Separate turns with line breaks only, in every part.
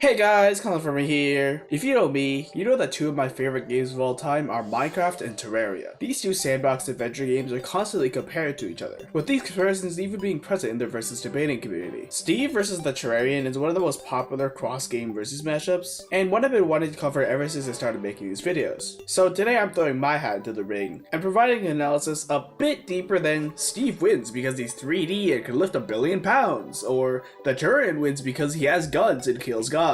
Hey guys, Colin from here. If you know me, you know that two of my favorite games of all time are Minecraft and Terraria. These two sandbox adventure games are constantly compared to each other, with these comparisons even being present in the versus debating community. Steve versus the Terrarian is one of the most popular cross-game versus matchups, and one I've been wanting to cover ever since I started making these videos. So today I'm throwing my hat into the ring, and providing an analysis a bit deeper than Steve wins because he's 3D and can lift 1 billion pounds, or the Terrarian wins because he has guns and kills gods.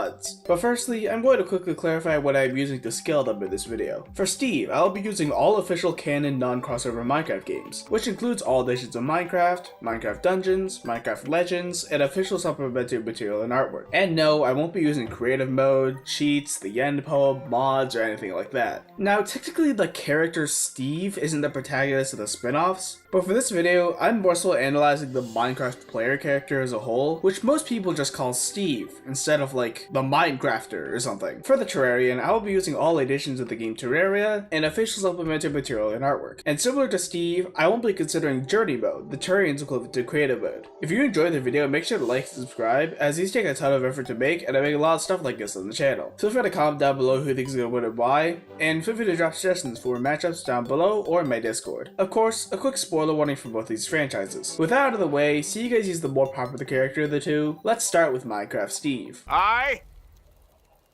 But firstly, I'm going to quickly clarify what I'm using to scale them in this video. For Steve, I'll be using all official canon non-crossover Minecraft games, which includes all editions of Minecraft, Minecraft Dungeons, Minecraft Legends, and official supplementary material and artwork. And no, I won't be using creative mode, cheats, the end poem, mods, or anything like that. Now, technically the character Steve isn't the protagonist of the spin-offs, but for this video, I'm more so analyzing the Minecraft player character as a whole, which most people just call Steve, instead of like the Minecrafter or something. For the Terrarian, I will be using all editions of the game Terraria, and official supplementary material and artwork. And similar to Steve, I won't be considering Journey mode, the Terrarian's equivalent to creative mode. If you enjoyed the video, make sure to like and subscribe, as these take a ton of effort to make, and I make a lot of stuff like this on the channel. Feel free to comment down below who thinks is gonna win and why, and feel free to drop suggestions for matchups down below or in my Discord. Of course, a quick spoiler warning for both these franchises. With that out of the way, so you guys use the more popular character of the two, let's start with Minecraft Steve.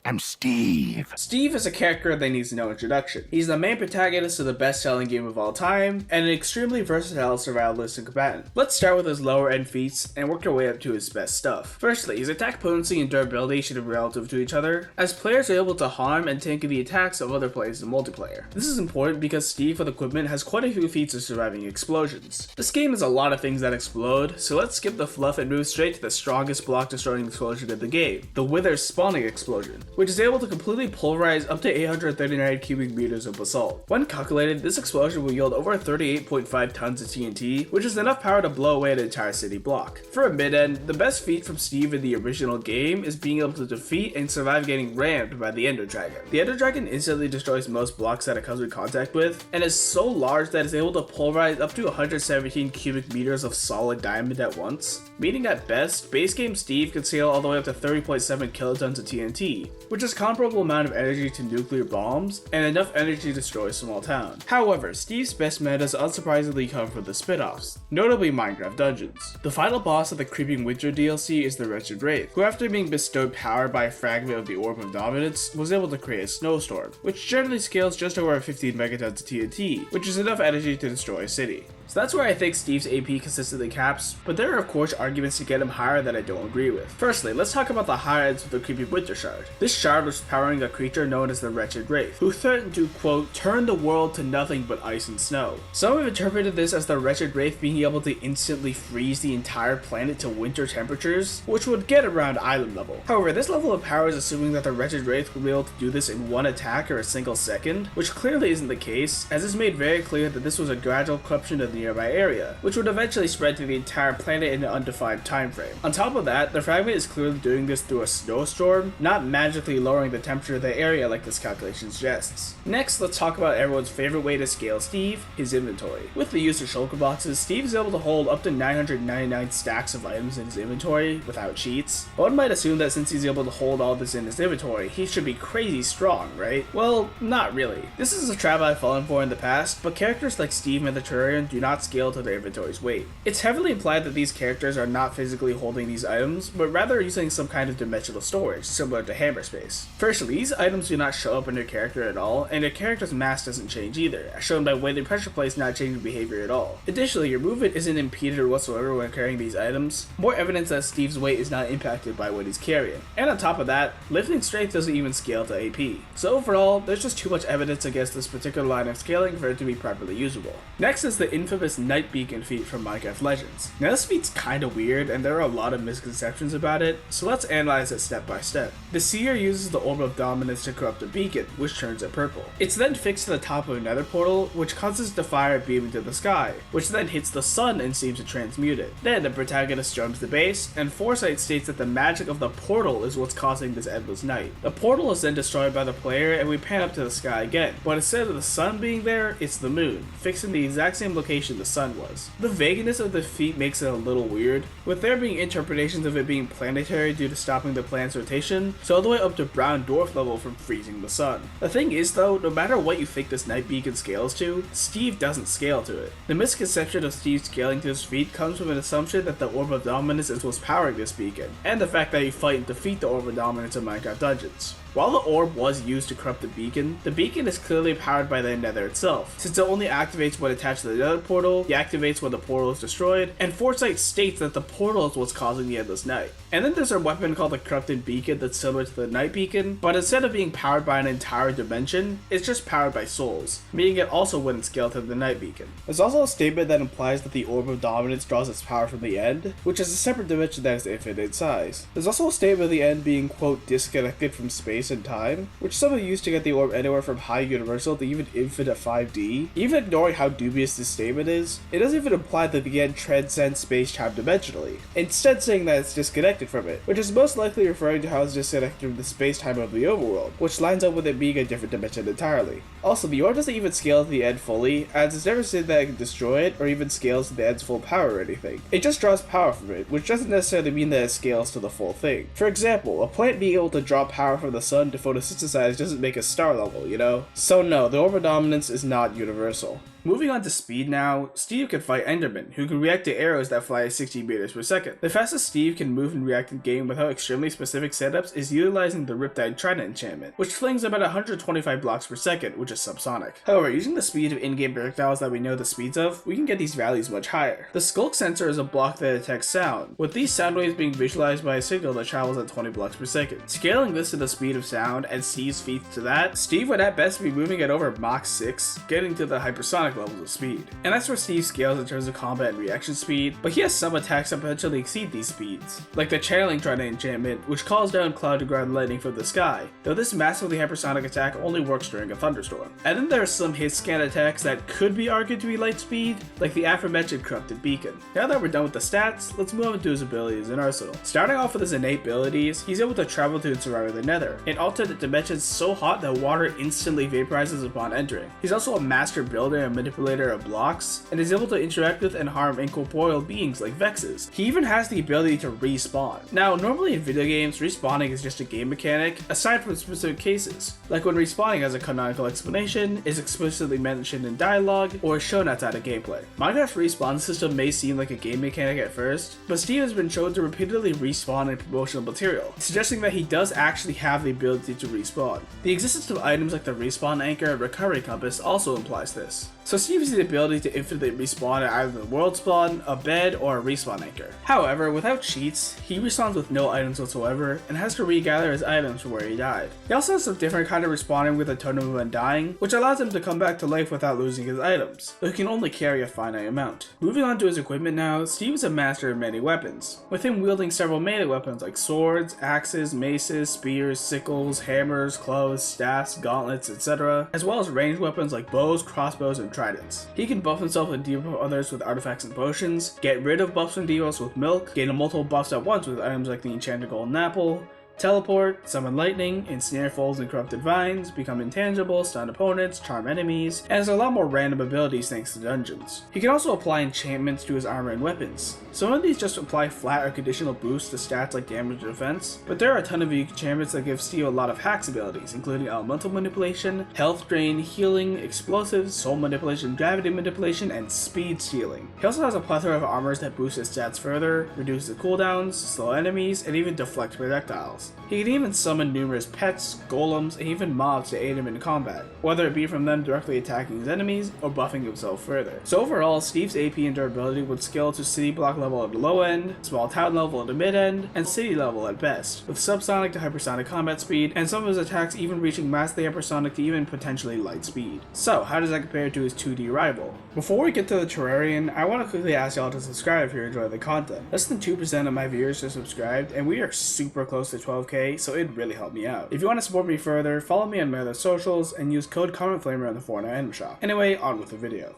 I'm Steve.
Steve is a character that needs no introduction. He's the main protagonist of the best-selling game of all time, and an extremely versatile survivalist and combatant. Let's start with his lower end feats, and work our way up to his best stuff. Firstly, his attack potency and durability should be relative to each other, as players are able to harm and tank the attacks of other players in multiplayer. This is important because Steve with equipment has quite a few feats of surviving explosions. This game has a lot of things that explode, so let's skip the fluff and move straight to the strongest block destroying explosion in the game, the Wither spawning explosion, which is able to completely pulverize up to 839 cubic meters of basalt. When calculated, this explosion will yield over 38.5 tons of TNT, which is enough power to blow away an entire city block. For a mid-end, the best feat from Steve in the original game is being able to defeat and survive getting rammed by the Ender Dragon. The Ender Dragon instantly destroys most blocks that it comes in contact with, and is so large that it's able to pulverize up to 117 cubic meters of solid diamond at once, meaning at best, base game Steve can scale all the way up to 30.7 kilotons of TNT, which is comparable amount of energy to nuclear bombs, and enough energy to destroy a small town. However, Steve's best metas unsurprisingly come from the spin-offs, notably Minecraft Dungeons. The final boss of the Creeping Winter DLC is the Wretched Wraith, who after being bestowed power by a fragment of the Orb of Dominance, was able to create a snowstorm, which generally scales just over 15 megatons of TNT, which is enough energy to destroy a city. So that's where I think Steve's AP consistently caps, but there are of course arguments to get him higher that I don't agree with. Firstly, let's talk about the high ends of the Creeping Winter Shard. This shard was powering a creature known as the Wretched Wraith, who threatened to, quote, turn the world to nothing but ice and snow. Some have interpreted this as the Wretched Wraith being able to instantly freeze the entire planet to winter temperatures, which would get around island level. However, this level of power is assuming that the Wretched Wraith will be able to do this in one attack or a single second, which clearly isn't the case, as it's made very clear that this was a gradual corruption of the nearby area, which would eventually spread to the entire planet in an undefined time frame. On top of that, the fragment is clearly doing this through a snowstorm, not magically lowering the temperature of the area like this calculation suggests. Next, let's talk about everyone's favorite way to scale Steve, his inventory. With the use of shulker boxes, Steve is able to hold up to 999 stacks of items in his inventory without cheats. One might assume that since he's able to hold all this in his inventory, he should be crazy strong, right? Well, not really. This is a trap I've fallen for in the past, but characters like Steve and the Terrarian do not scale to their inventory's weight. It's heavily implied that these characters are not physically holding these items, but rather using some kind of dimensional storage, similar to hammer space. Firstly, these items do not show up in their character at all, and their character's mass doesn't change either, as shown by weighted pressure plates not changing behavior at all. Additionally, your movement isn't impeded whatsoever when carrying these items, more evidence that Steve's weight is not impacted by what he's carrying. And on top of that, lifting strength doesn't even scale to AP. So overall, there's just too much evidence against this particular line of scaling for it to be properly usable. Next is the infamous Night Beacon feat from Minecraft Legends. Now this feat's kinda weird, and there are a lot of misconceptions about it, so let's analyze it step by step. The seer uses the Orb of Dominance to corrupt a beacon, which turns it purple. It's then fixed to the top of another portal, which causes it to fire a beam into the sky, which then hits the sun and seems to transmute it. Then the protagonist jumps the base, and Foresight states that the magic of the portal is what's causing this endless night. The portal is then destroyed by the player, and we pan up to the sky again, but instead of the sun being there, it's the moon, fixing the exact same location the sun was. The vagueness of the feat makes it a little weird, with there being interpretations of it being planetary due to stopping the planet's rotation, so all the way up to brown dwarf level from freezing the sun. The thing is though, no matter what you think this night beacon scales to, Steve doesn't scale to it. The misconception of Steve scaling to this feat comes from an assumption that the Orb of Dominance is what's powering this beacon, and the fact that you fight and defeat the Orb of Dominance in Minecraft dungeons. While the orb was used to corrupt the beacon is clearly powered by the nether itself, since it only activates when attached to the nether portal, deactivates when the portal is destroyed, and Foresight states that the portal is what's causing the endless night. And then there's a weapon called the corrupted beacon that's similar to the night beacon, but instead of being powered by an entire dimension, it's just powered by souls, meaning it also wouldn't scale to the night beacon. There's also a statement that implies that the Orb of Dominance draws its power from the end, which is a separate dimension that is infinite in size. There's also a statement of the end being, quote, disconnected from space and time, which some have used to get the orb anywhere from high universal to even infinite 5D. Even ignoring how dubious this statement is, it doesn't even imply that the end transcends space-time dimensionally, instead saying that it's disconnected from it, which is most likely referring to how it's disconnected from the space-time of the overworld, which lines up with it being a different dimension entirely. Also, the orb doesn't even scale to the end fully, as it's never said that it can destroy it or even scales to the end's full power or anything. It just draws power from it, which doesn't necessarily mean that it scales to the full thing. For example, a plant being able to draw power from the sun to photosynthesize doesn't make a star level, you know? So no, the Orb of Dominance is not universal. Moving on to speed now, Steve can fight Endermen, who can react to arrows that fly at 60 meters per second. The fastest Steve can move and react in game without extremely specific setups is utilizing the Riptide Trident enchantment, which flings about 125 blocks per second, which is subsonic. However, using the speed of in-game projectiles that we know the speeds of, we can get these values much higher. The Skulk sensor is a block that detects sound, with these sound waves being visualized by a signal that travels at 20 blocks per second. Scaling this to the speed of sound and Steve's feats to that, Steve would at best be moving at over Mach 6, getting to the hypersonic levels of speed. And that's where Steve scales in terms of combat and reaction speed, but he has some attacks that potentially exceed these speeds, like the Channeling Trident enchantment, which calls down cloud to ground lightning from the sky, though this massively hypersonic attack only works during a thunderstorm. And then there are some hit scan attacks that could be argued to be light speed, like the aforementioned Corrupted Beacon. Now that we're done with the stats, let's move on to his abilities and arsenal. Starting off with his innate abilities, he's able to travel to and survive the nether, in alternate dimensions so hot that water instantly vaporizes upon entering. He's also a master builder and manipulator of blocks, and is able to interact with and harm incorporeal beings like Vexes. He even has the ability to respawn. Now, normally in video games, respawning is just a game mechanic, aside from specific cases, like when respawning has a canonical explanation, is explicitly mentioned in dialogue, or is shown outside of gameplay. Minecraft's respawn system may seem like a game mechanic at first, but Steve has been shown to repeatedly respawn in promotional material, suggesting that he does actually have the ability to respawn. The existence of items like the respawn anchor and recovery compass also implies this. So Steve has the ability to infinitely respawn at either the world spawn, a bed, or a respawn anchor. However, without cheats, he respawns with no items whatsoever, and has to regather his items from where he died. He also has some different kind of respawning with a Totem of Undying, which allows him to come back to life without losing his items, though he can only carry a finite amount. Moving on to his equipment now, Steve is a master of many weapons, with him wielding several melee weapons like swords, axes, maces, spears, sickles, hammers, clubs, staffs, gauntlets, etc., as well as ranged weapons like bows, crossbows, and tridents. He can buff himself and debuff others with artifacts and potions, get rid of buffs and debuffs with milk, gain multiple buffs at once with items like the enchanted golden apple, teleport, summon lightning, ensnare foes and corrupted vines, become intangible, stun opponents, charm enemies, and has a lot more random abilities thanks to dungeons. He can also apply enchantments to his armor and weapons. Some of these just apply flat or conditional boosts to stats like damage or defense, but there are a ton of enchantments that give Steve a lot of hacks abilities, including elemental manipulation, health drain, healing, explosives, soul manipulation, gravity manipulation, and speed stealing. He also has a plethora of armors that boost his stats further, reduce the cooldowns, slow enemies, and even deflect projectiles. He can even summon numerous pets, golems, and even mobs to aid him in combat, whether it be from them directly attacking his enemies or buffing himself further. So overall, Steve's AP and durability would scale to city block level at the low end, small town level at the mid end, and city level at best, with subsonic to hypersonic combat speed, and some of his attacks even reaching massively hypersonic to even potentially light speed. So how does that compare to his 2D rival? Before we get to the Terrarian, I want to quickly ask y'all to subscribe if you're enjoying the content. Less than 2% of my viewers are subscribed, and we are super close to 12 12k, so it'd really help me out. If you want to support me further, follow me on my other socials and use code CommentFlamer on the Fortnite item shop. Anyway, on with the video.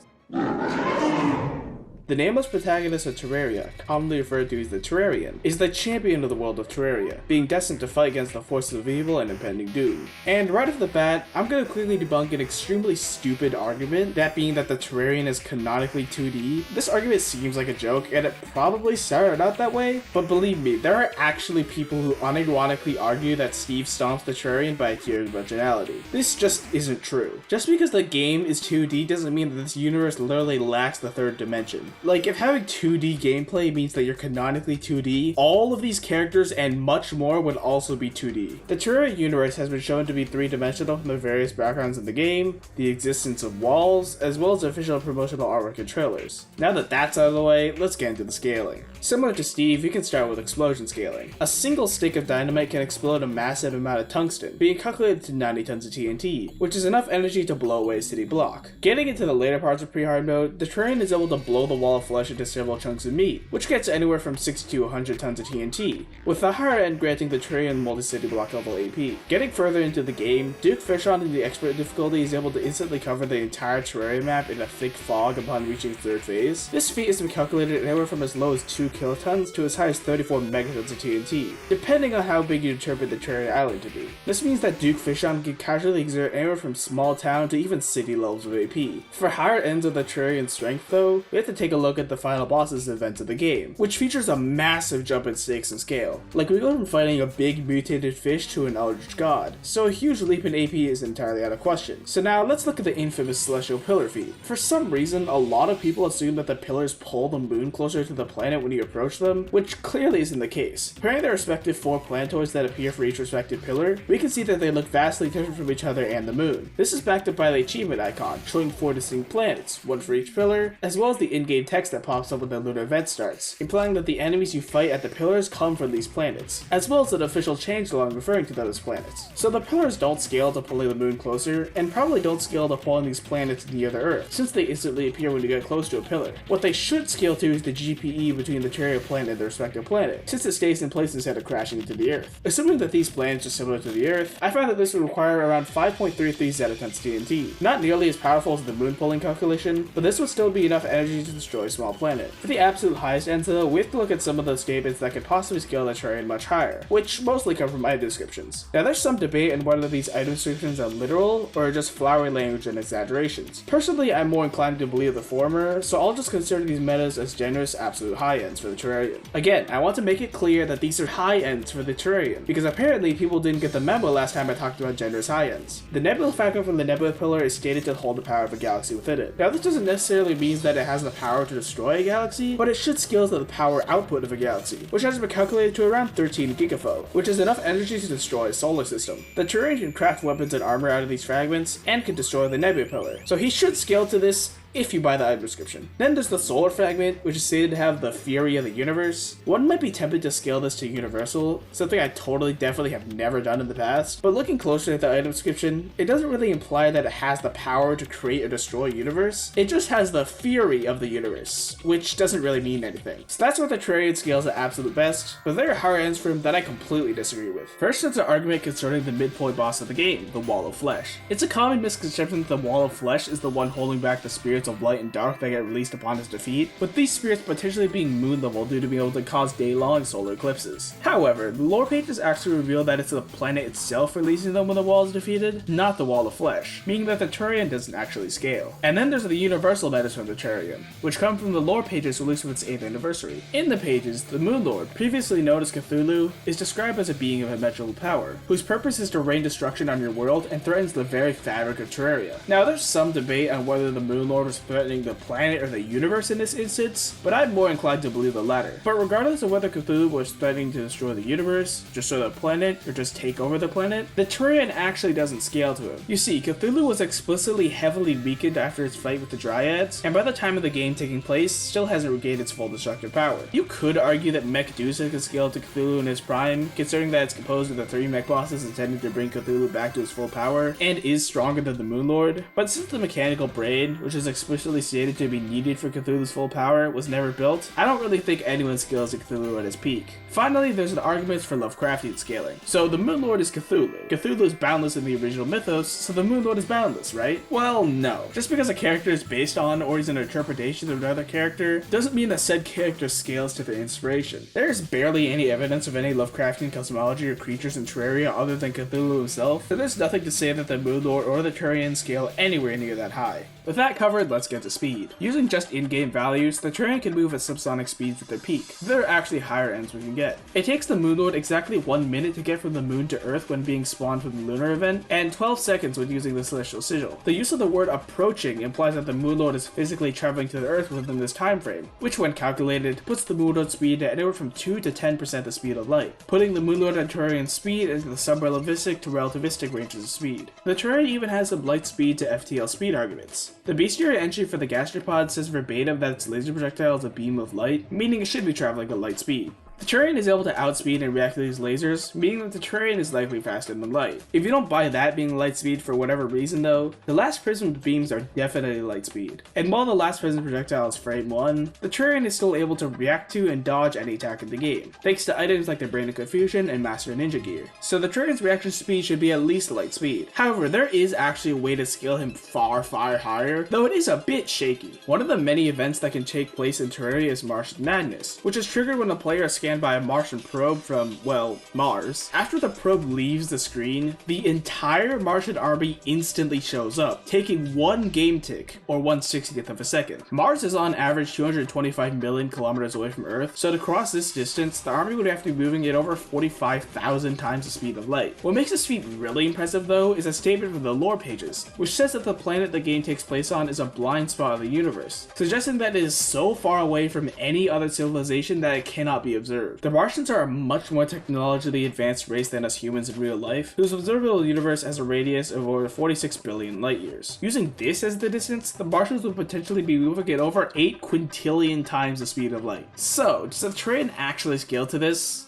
The nameless protagonist of Terraria, commonly referred to as the Terrarian, is the champion of the world of Terraria, being destined to fight against the forces of evil and impending doom. And right off the bat, I'm going to quickly debunk an extremely stupid argument, that being that the Terrarian is canonically 2D. This argument seems like a joke, and it probably started out that way, but believe me, there are actually people who unironically argue that Steve stomps the Terrarian by a tier of originality. This just isn't true. Just because the game is 2D doesn't mean that this universe literally lacks the third dimension. Like, if having 2D gameplay means that you're canonically 2D, all of these characters and much more would also be 2D. The Terraria universe has been shown to be 3-dimensional from the various backgrounds in the game, the existence of walls, as well as official promotional artwork and trailers. Now that that's out of the way, let's get into the scaling. Similar to Steve, you can start with explosion scaling. A single stick of dynamite can explode a massive amount of tungsten, being calculated to 90 tons of TNT, which is enough energy to blow away a city block. Getting into the later parts of pre-hard mode, the Terrarian is able to blow the wall of flesh into several chunks of meat, which gets anywhere from 60 to 100 tons of TNT, with the higher end granting the Terrarian multi-city block level AP. Getting further into the game, Duke Fishon in the expert difficulty is able to instantly cover the entire Terraria map in a thick fog upon reaching third phase. This feat has been calculated anywhere from as low as 2 kilotons to as high as 34 megatons of TNT, depending on how big you interpret the Terraria island to be. This means that Duke Fishon can casually exert anywhere from small town to even city levels of AP. For higher ends of the Terrarian strength though, we have to take a look at the final boss's event of the game, which features a massive jump in stakes and scale. Like, we go from fighting a big mutated fish to an eldritch god, so a huge leap in AP is entirely out of question. So now let's look at the infamous celestial pillar feat. For some reason, a lot of people assume that the pillars pull the moon closer to the planet when you approach them, which clearly isn't the case. Comparing the respective 4 planetoids that appear for each respective pillar, we can see that they look vastly different from each other and the moon. This is backed up by the achievement icon, showing 4 distinct planets, one for each pillar, as well as the in-game text that pops up when the lunar event starts, implying that the enemies you fight at the pillars come from these planets, as well as an official changelog referring to them as planets. So the pillars don't scale to pulling the moon closer, and probably don't scale to pulling these planets near the Earth, since they instantly appear when you get close to a pillar. What they should scale to is the GPE between the Terraria planet and the respective planet, since it stays in place instead of crashing into the Earth. Assuming that these planets are similar to the Earth, I found that this would require around 5.33 zetatons TNT. Not nearly as powerful as the moon pulling calculation, but this would still be enough energy to destroy a small planet. For the absolute highest ends though, we have to look at some of the statements that could possibly scale the Terrarian much higher, which mostly come from item descriptions. Now there's some debate on whether these item descriptions are literal or just flowery language and exaggerations. Personally, I'm more inclined to believe the former, so I'll just consider these metas as generous absolute high ends for the Terrarian. Again, I want to make it clear that these are high ends for the Terrarian, because apparently people didn't get the memo last time I talked about generous high ends. The nebula fragment from the nebula pillar is stated to hold the power of a galaxy within it. Now this doesn't necessarily mean that it has the power to destroy a galaxy, but it should scale to the power output of a galaxy, which has been calculated to around 13 gigafo, which is enough energy to destroy a solar system. The Terrarian can craft weapons and armor out of these fragments, and can destroy the nebula pillar, so he should scale to this if you buy the item description. Then there's the solar fragment, which is stated to have the fury of the universe. One might be tempted to scale this to universal, something I definitely have never done in the past, but looking closer at the item description, it doesn't really imply that it has the power to create or destroy a universe. It just has the fury of the universe, which doesn't really mean anything. So that's where the Terrarian scales at absolute best, but there are higher ends for him that I completely disagree with. First, there's an argument concerning the midpoint boss of the game, the Wall of Flesh. It's a common misconception that the Wall of Flesh is the one holding back the spirits of light and dark that get released upon his defeat, with these spirits potentially being moon level due to being able to cause day-long solar eclipses. However, the lore pages actually reveal that it's the planet itself releasing them when the wall is defeated, not the Wall of Flesh, meaning that the Terrarian doesn't actually scale. And then there's the universal metas from the Terrarian, which come from the lore pages released with its 8th anniversary. In the pages, the Moon Lord, previously known as Cthulhu, is described as a being of immeasurable power, whose purpose is to rain destruction on your world and threatens the very fabric of Terraria. Now there's some debate on whether the Moon Lord was threatening the planet or the universe in this instance, but I'm more inclined to believe the latter. But regardless of whether Cthulhu was threatening to destroy the universe, destroy the planet, or just take over the planet, the Terrarian actually doesn't scale to him. You see, Cthulhu was explicitly heavily weakened after its fight with the Dryads, and by the time of the game taking place, still hasn't regained its full destructive power. You could argue that Mechadusa could scale to Cthulhu in his prime, considering that it's composed of the 3 mech bosses intended to bring Cthulhu back to his full power, and is stronger than the Moon Lord, but since the mechanical brain, which is explicitly stated to be needed for Cthulhu's full power was never built, I don't really think anyone's skills at Cthulhu at his peak. Finally, there's an argument for Lovecraftian scaling. So the Moon Lord is Cthulhu. Cthulhu is boundless in the original mythos, so the Moon Lord is boundless, right? Well, no. Just because a character is based on or is an interpretation of another character doesn't mean that said character scales to their inspiration. There's barely any evidence of any Lovecraftian cosmology or creatures in Terraria other than Cthulhu himself, so there's nothing to say that the Moon Lord or the Terrarian scale anywhere near that high. With that covered, let's get to speed. Using just in-game values, the Terrarian can move at subsonic speeds at their peak. There are actually higher ends we can get. It takes the Moon Lord exactly 1 minute to get from the moon to Earth when being spawned from the lunar event, and 12 seconds when using the celestial sigil. The use of the word approaching implies that the Moon Lord is physically traveling to the Earth within this time frame, which when calculated, puts the Moon Lord's speed at anywhere from 2 to 10% the speed of light, putting the Moon Lord and Terrarian speed into the subrelativistic to relativistic ranges of speed. The Terrarian even has some light speed to FTL speed arguments. The bestiary entry for the gastropod says verbatim that its laser projectile is a beam of light, meaning it should be traveling at light speed. The Terrarian is able to outspeed and react to these lasers, meaning that the Terrarian is likely faster than light. If you don't buy that being light speed for whatever reason though, the last prism beams are definitely light speed. And while the last prism projectile is frame 1, the Terrarian is still able to react to and dodge any attack in the game, thanks to items like the Brain of Confusion and Master Ninja gear. So the Terrarian's reaction speed should be at least light speed. However, there is actually a way to scale him far higher, though it is a bit shaky. One of the many events that can take place in Terraria is Martian Madness, which is triggered when a player is scanned by a Martian probe from, well, Mars. After the probe leaves the screen, the entire Martian army instantly shows up, taking 1 game tick, or 1/60th of a second. Mars is on average 225 million kilometers away from Earth, so to cross this distance, the army would have to be moving at over 45,000 times the speed of light. What makes this feat really impressive though is a statement from the lore pages, which says that the planet the game takes place on is a blind spot of the universe, suggesting that it is so far away from any other civilization that it cannot be observed. The Martians are a much more technologically advanced race than us humans in real life, whose observable universe has a radius of over 46 billion light years. Using this as the distance, the Martians would potentially be moving at over 8 quintillion times the speed of light. So, does the Terrarian actually scale to this?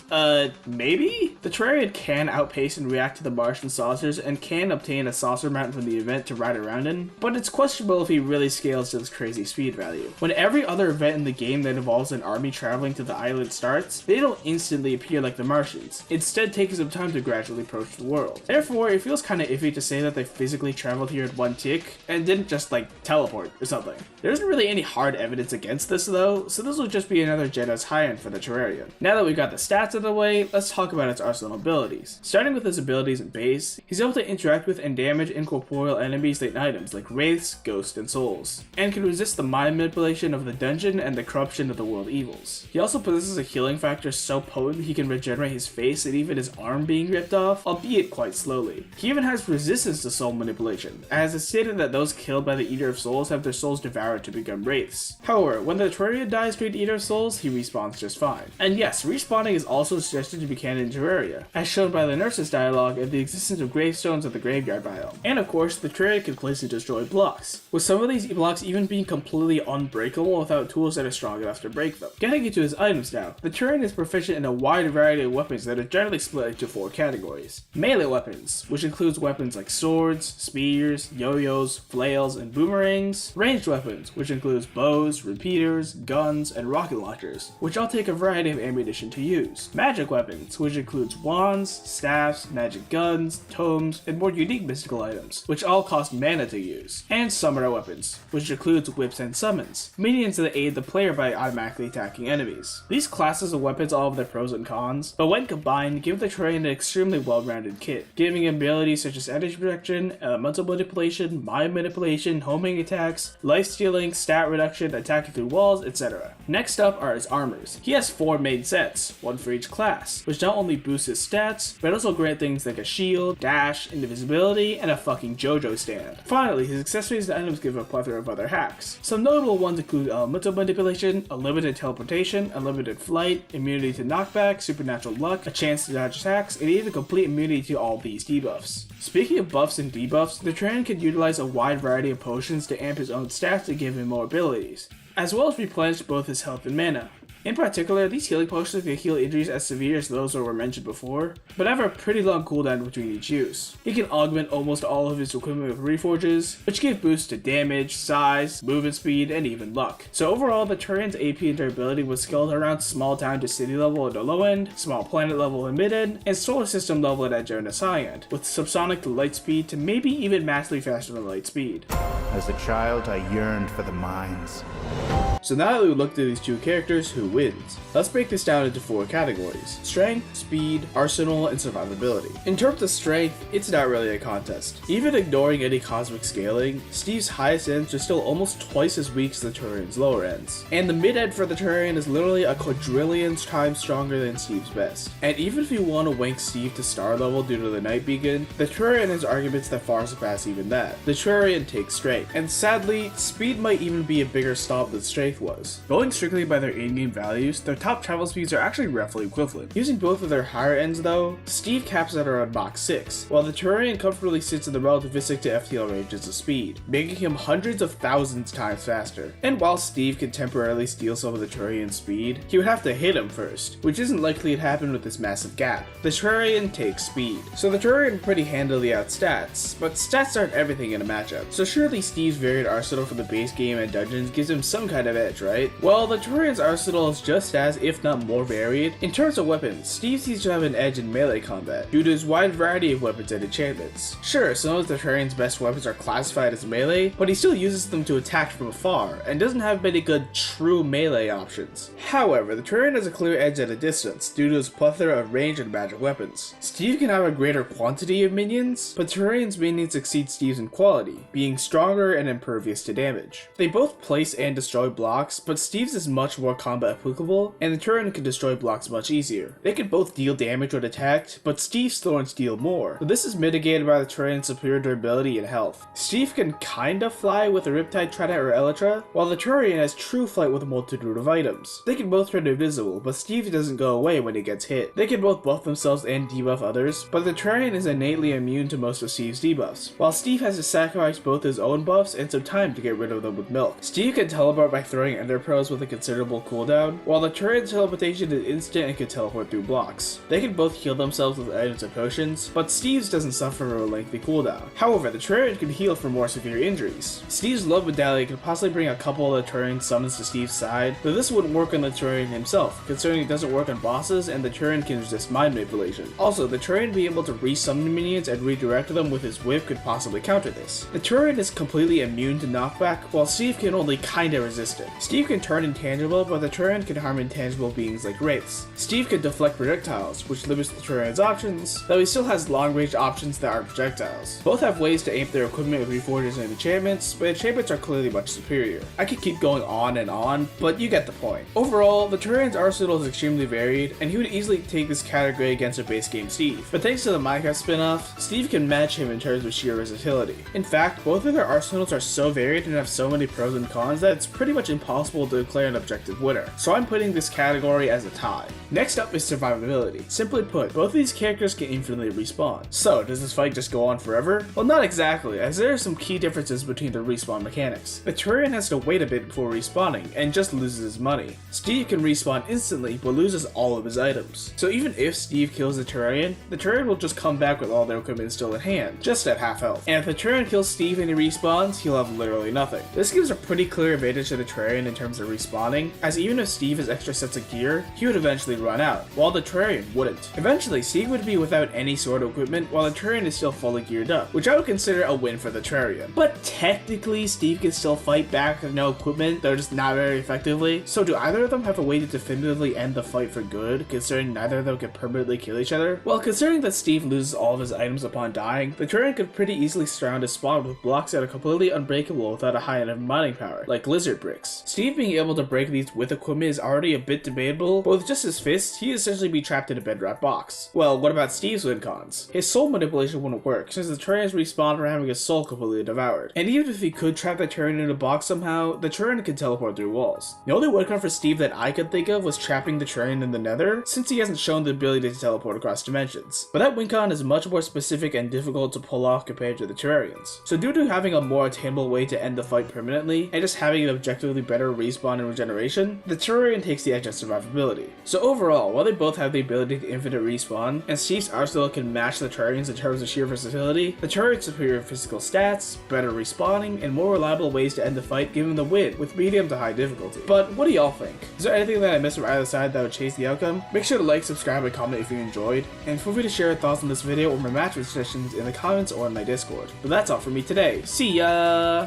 Maybe? The Terrarian can outpace and react to the Martian saucers and can obtain a saucer mount from the event to ride around in, but it's questionable if he really scales to this crazy speed value. When every other event in the game that involves an army traveling to the island starts, they don't instantly appear like the Martians, instead taking some time to gradually approach the world. Therefore, it feels kinda iffy to say that they physically traveled here at 1 tick and didn't just like teleport or something. There isn't really any hard evidence against this though, so this will just be another Jedi's high end for the Terrarian. Now that we've got the stats of the way, let's talk about its arsenal abilities. Starting with his abilities and base, he's able to interact with and damage incorporeal enemies and items like wraiths, ghosts, and souls, and can resist the mind manipulation of the dungeon and the corruption of the world evils. He also possesses a healing factor so potent he can regenerate his face and even his arm being ripped off, albeit quite slowly. He even has resistance to soul manipulation, as it's stated that those killed by the Eater of Souls have their souls devoured to become wraiths. However, when the Terrarian dies to an Eater of Souls, he respawns just fine. And yes, respawning is also suggested to be canon in Terraria, as shown by the nurse's dialogue and the existence of gravestones at the graveyard biome. And of course, the Terrarian can place and destroy blocks, with some of these blocks even being completely unbreakable without tools that are strong enough to break them. Getting into his items now, the Terrarian is proficient in a wide variety of weapons that are generally split into 4 categories. Melee weapons, which includes weapons like swords, spears, yo-yos, flails, and boomerangs. Ranged weapons, which includes bows, repeaters, guns, and rocket launchers, which all take a variety of ammunition to use. Magic weapons, which includes wands, staffs, magic guns, tomes, and more unique mystical items, which all cost mana to use. And summoner weapons, which includes whips and summons, minions that aid the player by automatically attacking enemies. These classes of weapons all have their pros and cons, but when combined, give the Terrarian an extremely well-rounded kit, giving him abilities such as energy protection, elemental manipulation, mind manipulation, homing attacks, life stealing, stat reduction, attacking through walls, etc. Next up are his armors. He has 4 main sets, one for each class, which not only boosts his stats, but also grant things like a shield, dash, invisibility, and a fucking JoJo stand. Finally, his accessories and items give a plethora of other hacks. Some notable ones include elemental manipulation, unlimited teleportation, unlimited flight, immunity to knockback, supernatural luck, a chance to dodge attacks, and even complete immunity to all these debuffs. Speaking of buffs and debuffs, the Terrarian can utilize a wide variety of potions to amp his own stats to give him more abilities, as well as replenish both his health and mana. In particular, these healing potions can heal injuries as severe as those that were mentioned before, but have a pretty long cooldown between each use. He can augment almost all of his equipment with reforges, which give boosts to damage, size, movement speed, and even luck. So overall, the Terrarian's AP and durability was scaled around small town to city level at the low end, small planet level and mid end, and solar system level at edge and high end, with subsonic to light speed to maybe even massively faster than light speed.
As a child, I yearned for the mines.
So now that we looked at these two characters, who wins? Let's break this down into 4 categories: strength, speed, arsenal, and survivability. In terms of strength, it's not really a contest. Even ignoring any cosmic scaling, Steve's highest ends are still almost twice as weak as the Terrarian's lower ends. And the mid end for the Terrarian is literally a quadrillion times stronger than Steve's best. And even if you want to wank Steve to star level due to the Night Beacon, the Terrarian has arguments that far surpass even that. The Terrarian takes strength, and sadly, speed might even be a bigger stop than strength was. Going strictly by their in-game values, their top travel speeds are actually roughly equivalent. Using both of their higher ends though, Steve caps at around Mach 6, while the Terrarian comfortably sits in the relativistic to FTL ranges of speed, making him hundreds of thousands times faster. And while Steve can temporarily steal some of the Terrarian's speed, he would have to hit him first, which isn't likely to happen with this massive gap. The Terrarian takes speed, so the Terrarian pretty handily outstats, but stats aren't everything in a matchup. So surely Steve's varied arsenal for the base game and dungeons gives him some kind of edge, right? Well, the Terrarian's arsenal is just as, if not more varied. In terms of weapons, Steve seems to have an edge in melee combat, due to his wide variety of weapons and enchantments. Sure, some of the Terrarian's best weapons are classified as melee, but he still uses them to attack from afar, and doesn't have many good true melee options. However, the Terrarian has a clear edge at a distance, due to his plethora of range and magic weapons. Steve can have a greater quantity of minions, but Terrarian's minions exceed Steve's in quality, being stronger and impervious to damage. They both place and destroy blocks, but Steve's is much more combat applicable, and the Terrarian can destroy blocks much easier. They can both deal damage when attacked, but Steve's thorns deal more, but this is mitigated by the Terrarian's superior durability and health. Steve can kinda fly with a Riptide Trident or Elytra, while the Terrarian has true flight with a multitude of items. They can both turn invisible, but Steve doesn't go away when he gets hit. They can both buff themselves and debuff others, but the Terrarian is innately immune to most of Steve's debuffs, while Steve has to sacrifice both his own buffs and some time to get rid of them with milk. Steve can teleport by throwing Ender Pearls with a considerable cooldown, while the Terrarian's teleportation is instant and can teleport through blocks. They can both heal themselves with items and potions, but Steve's doesn't suffer from a lengthy cooldown. However, the Terrarian can heal for more severe injuries. Steve's Love Medallion could possibly bring a couple of the Terrarian summons to Steve's side, though this wouldn't work on the Terrarian himself, considering it doesn't work on bosses and the Terrarian can resist mind manipulation. Also, the Terrarian being able to re-summon minions and redirect them with his whip could possibly counter this. The Terrarian is completely immune to knockback, while Steve can only kinda resist it. Steve can turn intangible, but the Terrarian can harm intangible beings like wraiths. Steve can deflect projectiles, which limits the Terrarian's options, though he still has long-range options that aren't projectiles. Both have ways to aim their equipment with reforges and enchantments, but enchantments are clearly much superior. I could keep going on, but you get the point. Overall, the Terrarian's arsenal is extremely varied, and he would easily take this category against a base game Steve. But thanks to the Minecraft spin-off, Steve can match him in terms of sheer versatility. In fact, both of their arsenals are so varied and have so many pros and cons that it's pretty much impossible to declare an objective winner. So I'm putting this category as a tie. Next up is survivability. Simply put, both of these characters can infinitely respawn. So, does this fight just go on forever? Well, not exactly, as there are some key differences between the respawn mechanics. The Terrarian has to wait a bit before respawning, and just loses his money. Steve can respawn instantly, but loses all of his items. So even if Steve kills the Terrarian will just come back with all their equipment still in hand, just at half health. And if the Terrarian kills Steve and he respawns, he'll have literally nothing. This gives a pretty clear advantage to the Terrarian in terms of respawning, as even if Steve has extra sets of gear, he would eventually run out, while the Terrarian wouldn't. Eventually, Steve would be without any sort of equipment, while the Terrarian is still fully geared up, which I would consider a win for the Terrarian. But technically, Steve can still fight back with no equipment, though just not very effectively. So do either of them have a way to definitively end the fight for good, considering neither of them can permanently kill each other? Well, considering that Steve loses all of his items upon dying, the Terrarian could pretty easily surround his spawn with blocks that are completely unbreakable without a high enough mining power, like lizard bricks. Steve being able to break these with equipment is already a bit debatable, but with just his fists, he'd essentially be trapped in a bedrock box. Well, what about Steve's win cons? His soul manipulation wouldn't work, since the Terrarians respawn from having his soul completely devoured. And even if he could trap the Terrarian in a box somehow, the Terrarian could teleport through walls. The only win con for Steve that I could think of was trapping the Terrarian in the Nether, since he hasn't shown the ability to teleport across dimensions. But that win con is much more specific and difficult to pull off compared to the Terrarians. So due to having a more attainable way to end the fight permanently, and just having an objectively relatively better respawn and regeneration, the Terrarian takes the edge on survivability. So overall, while they both have the ability to infinite respawn, and Steve's arsenal can match the Terrarian's in terms of sheer versatility, the Terrarian's superior physical stats, better respawning, and more reliable ways to end the fight give him the win with medium to high difficulty. But what do y'all think? Is there anything that I missed from either side that would change the outcome? Make sure to like, subscribe, and comment if you enjoyed, and feel free to share your thoughts on this video or my match suggestions in the comments or in my Discord. But that's all for me today. See ya!